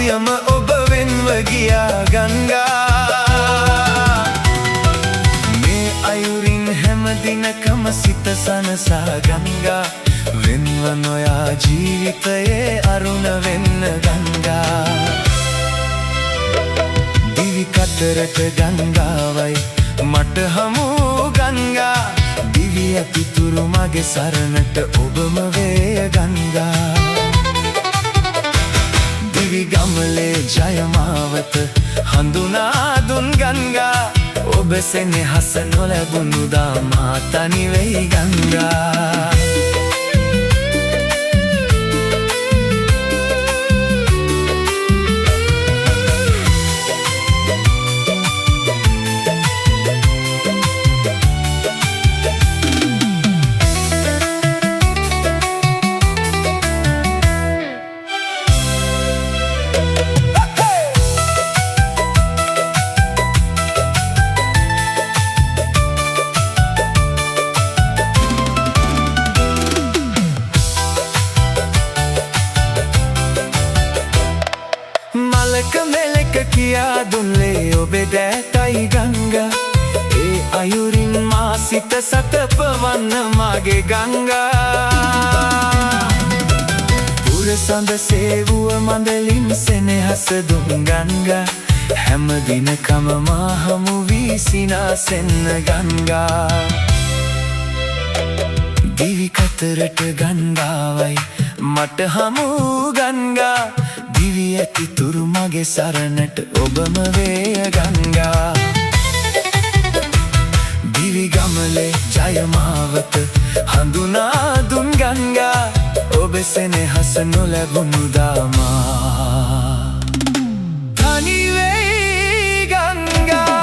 නියම ඔබ වෙන්ව ගියා ගංගා මේ අයුරින් හැම දිනකම සිත සනසා ගංගා වෙන්ව නොයා ජීවිතයේ අරුණ වෙන්න ගංගා දිවි කතරට ගංගාවයි මට හමු ගංගා දිවි ඇතිතුරු මගේ සරණට ඔබම වේ ගංගා දිවි ගමලේ ජයමාවත හඳුනා දුන් ගංගා ඔබ සෙනෙහස නොලැබුණු දා මා තනි වෙයි ගංගා මෙලක කියා දුන්නේ ඔබේ දෑතයි ගංගා ඒ අයුරින් මා සිත සතපවන්න මගේ ගංගා පුරසඳ සේවුව මඳලින් සෙනෙහස දුන් ගංගා හැම දිනකම මා හමු වී සිනාසෙන්න ගංගා දිවි කතරට ගංගාවයි මට හමු ගංගා දිවි ඇතිතුරු මගේ සරණට ඔබම වේ ගංගා දිවි ගමලේ ජයමාවත හඳුනා දුන් ගංගා ඔබ සෙනෙහස නොලැබුණු දා මා තනි වෙයි ගංගා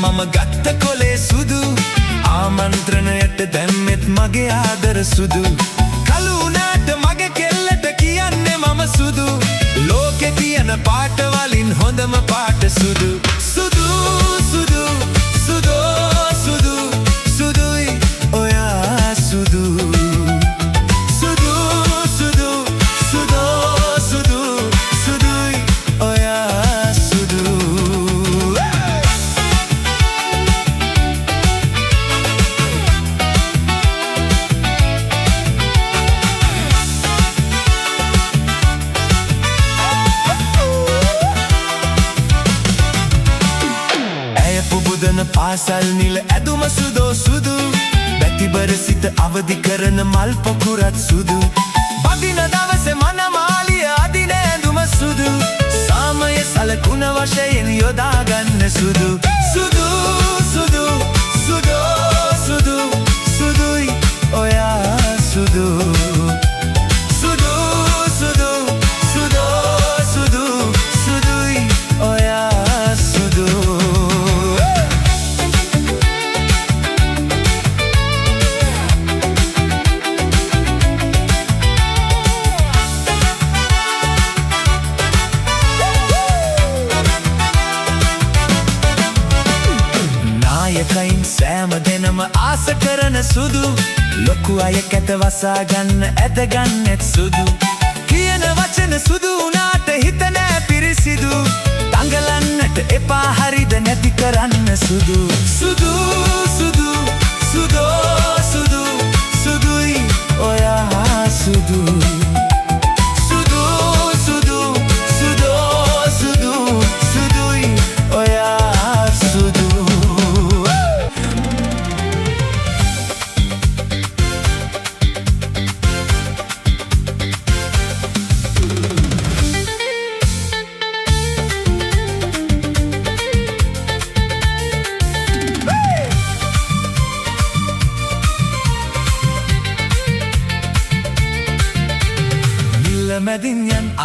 මම ගත්ත කොලේ සුදු ආමන්ත්‍රණයට දැම්මෙත් මගේ ආදර සුදු කලුණාට මගේ කෙල්ලට කියන්නේ මම සුදු ලෝකේ තියෙන පාට වලින් හොඳම පාට සුදු සුදු සුදු සුදෝ සුදු සුදුයි ඔයා සුදු සුදු සුදු සුදෝ සුදු සුදුයි ඔයා සුදු පාසල් නිල ඇදුම සුදෝ සුදු බැතිබර සිත අවදි කරන මල් පොකුරත් සුදු බදින දවසේ මනමාලිය අදින ඇඳුම සුදු සාමය සලකුණ වශයෙන් යොදාගන්න සුදු සුදු සුදු සුදෝ සුදු සුදුයි ඔයා සුදු සුදු සුදු සුදෝ සුදු සුදුයි ඔයා සුදු කයින් සෑම දෙනම ආස කරන සුදු ලොකු අය කැත වසා ගන්න ඇද ගන්නෙත් සුදු කියන වචන සුදු උනාට හිත නෑ පිරිසිදු තංගලන්නට එපා හරිද නැති කරන්න සුදු සුදු සුදු සුදෝ සුදු සුදුයි ඔයා සුදු සුදු සුදු සුදෝ සුදු සුදුයි ඔයා සුදු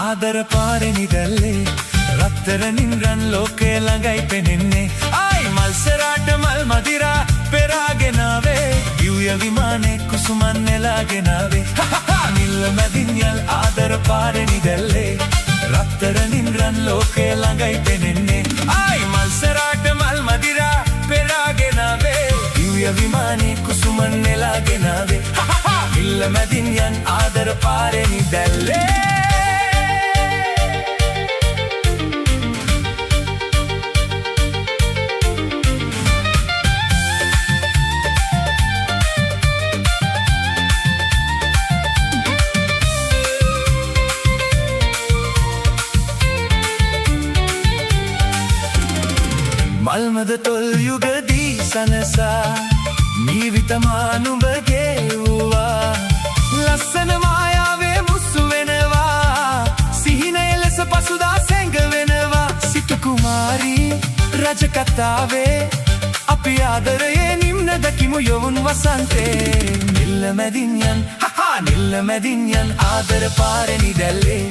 ආදර පාරෙනි දැල්ලේ රත්තරනින් රන් ලෝකේ ළඟයි පෙනෙන්නේ ආයි මල්සරාට මල් මදිරා පෙරාගෙන ආවේ යුය විමානේ කුසුමන් නෙලාගෙන ආවේ නිල්ල මැදින් යල් ආදර පාරෙනි දැල්ලේ රත්තරනින් රන් ලෝකේ ළඟයි පෙනෙන්නේ ආයි මල්සරාට මල් මදිරා පෙරාගෙන ආවේ යුය විමානේ කුසුමන් නෙලාගෙන ආවේ නිල්ල මැදින් යන් ආදර පාරෙනි දැල්ලේ මල්මද තොල් යුගදී සනසා ජීවිතමා නුඹගේ වූවා ලස්සන මායාවේ මුසු වෙනවා සිහිනය ලෙස පසුදා සැඟ වෙනවා සිටු කුමාරී රජ කතාවේ අපි ආදරයේ නිම්න දකිමු යොවුන් වසන්තේ නිල්ල මැදින් යන් නිල්ල මැදින් යන් ආදර පාරෙනි දැල්ලේ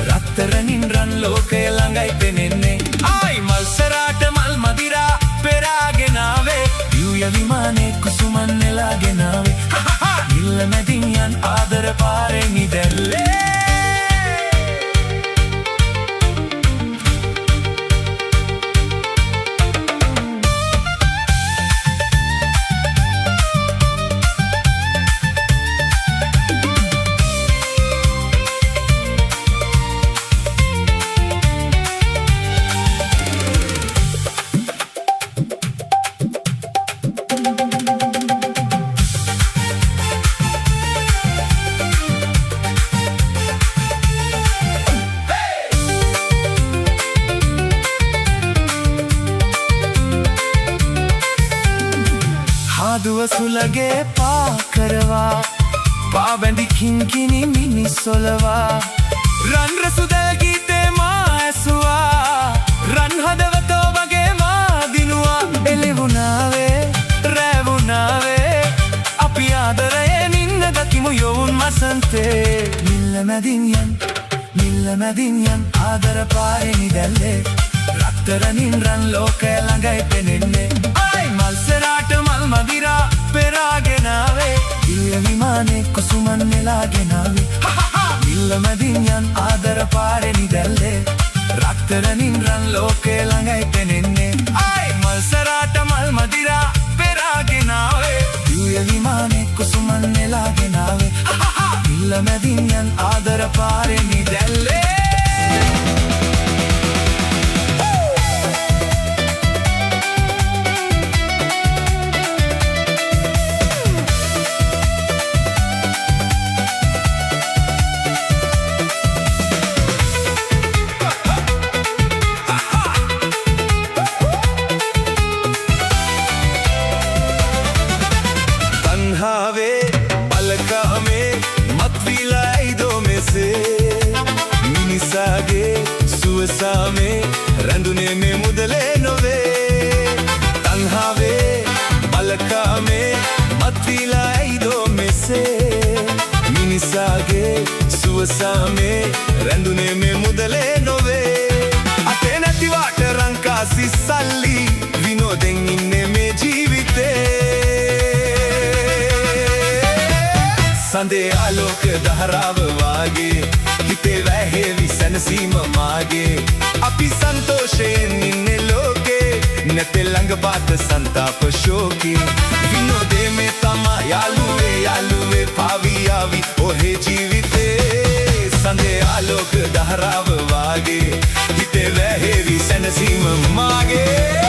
රත්තරනින් රන් ලෝකය ළඟයි පෙනෙන්නේ ආයි මල්සරාට මල් මදිරා පෙරාගෙන ආවේ යුය විමානේ කුසුමන් නෙලාගෙන ආවේ නිල්ල මැදින් යන් ආදර පාරෙනි දැල්ලේ දුව සුලගේ පා කරවා පා බැඳි කිංකිණි මිනිස්සොලවා රන් රසුදැල් ගීතේ මා ඇසුවා රන් හදවත ඔබගේ මා දිනුවා එළිවුණාවේ රැවුණාවේ අපි ආදරයේ නින්න දකිමු යොවුන් මසන්තේ නිල්ල මැදින් යන් ආදර පාරෙනි දැල්ලේ රත්තරනින් රන් ලෝකය ළඟයි පෙනෙන්නේ ආයි මල්සරාට මල් මදිරා පෙරාගෙන ආවේ යුය විමානේ කුසුමන් නෙලාගෙන ආවේ නිල්ල මැදින් යන් ආදර පාරෙනි දැල්ලේ රත්තරනින් රන් ලෝකය ළඟයි පෙනෙන්නේ ආයි මල්සරාට මල් මදිරා පෙරාගෙන ආවේ යුය විමානේ කුසුමන් නෙලාගෙන ආවේ නිල්ල මැදින් යන් ආදර පාරෙනි දැල්ලේ සුවසාමේ රැඳුනේ මේ මුදලේ නොවේ තන්හාවේ බලකාමේ මත්විලා ඇයිදෝ මෙසේ මිනිසාගේ සුවසාමේ රැඳුනේ මේ මුදලේ නොවේ අතේ නැතිවාට රංකාසි සල්ලි විනෝදෙන් ඉන්නේ මේ ජීවිතේ සඳේ ආලෝක දහරාව වාගේ හිතේ වැහෙවි සැනසීම මාගේ අපි සන්තෝෂයෙන් ඉන්නේ ලෝකේ නැතේ ළඟ පාත සන්තාප ශෝකේ විනෝදේ මේ තමා යාළුවේ පාවියාවි ඔහේ ජීවිතේ සඳේ ආලෝක දහරාව වාගේ හිතේ වැහෙවි සැනසීම මාගේ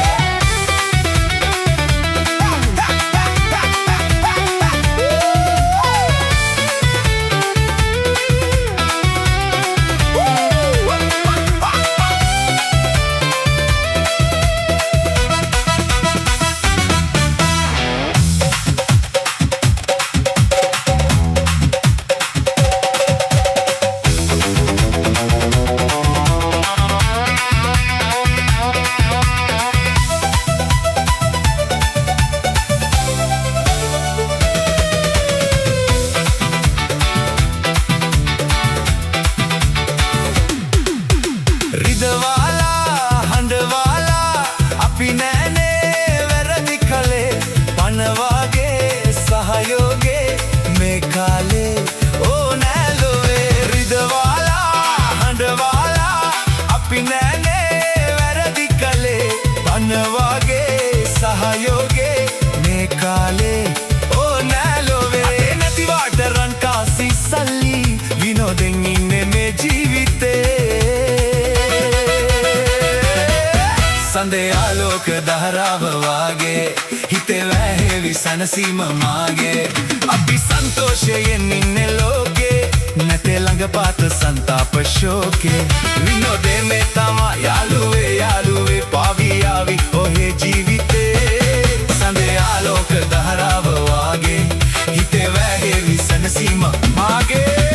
වගේ සහයෝගේ මේ කාලේ ඕනෑ ලෝවේ අතේ නැතිවාට රන්කාසි සල්ලි විනෝදෙන් ඉන්නේ මේ ජීවිතේ සඳේ ආලෝක දහරාව වාගේ හිතේ වැහෙවි සනසීම මාගේ අපි සන්තෝෂයෙන් ඉන්නේ ලෝකේ නැතේ ළඟ පාත සන්තාප ශෝකේ විනෝදේ මේ තමා යාළුවේ පාවී ආවි ඔහේ ජීවිතේ සඳේ ආලෝක දහරාව වාගේ හිතේ වැහෙවි සනසීම මාගේ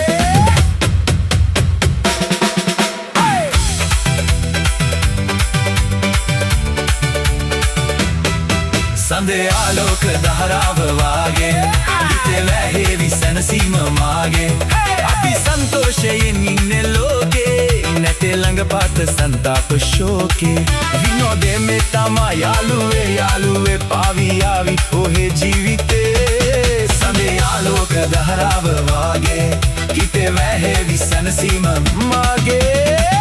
සඳේ ආලෝක දහරාව වාගේ හිතේ වැහෙවි සනසීම මාගේ අපි සන්තෝෂයෙන් ඉන්නේ ලෝකේ නැතේ ළඟ පාත සන්තාප ශෝකේ විනෝදේ මේ තමා යාළුවේ පාවී ආවි ඔහේ ජීවිතේ සඳේ ආලෝක දහරාව වාගේ හිතේ වැහෙවි සනසීම මාගේ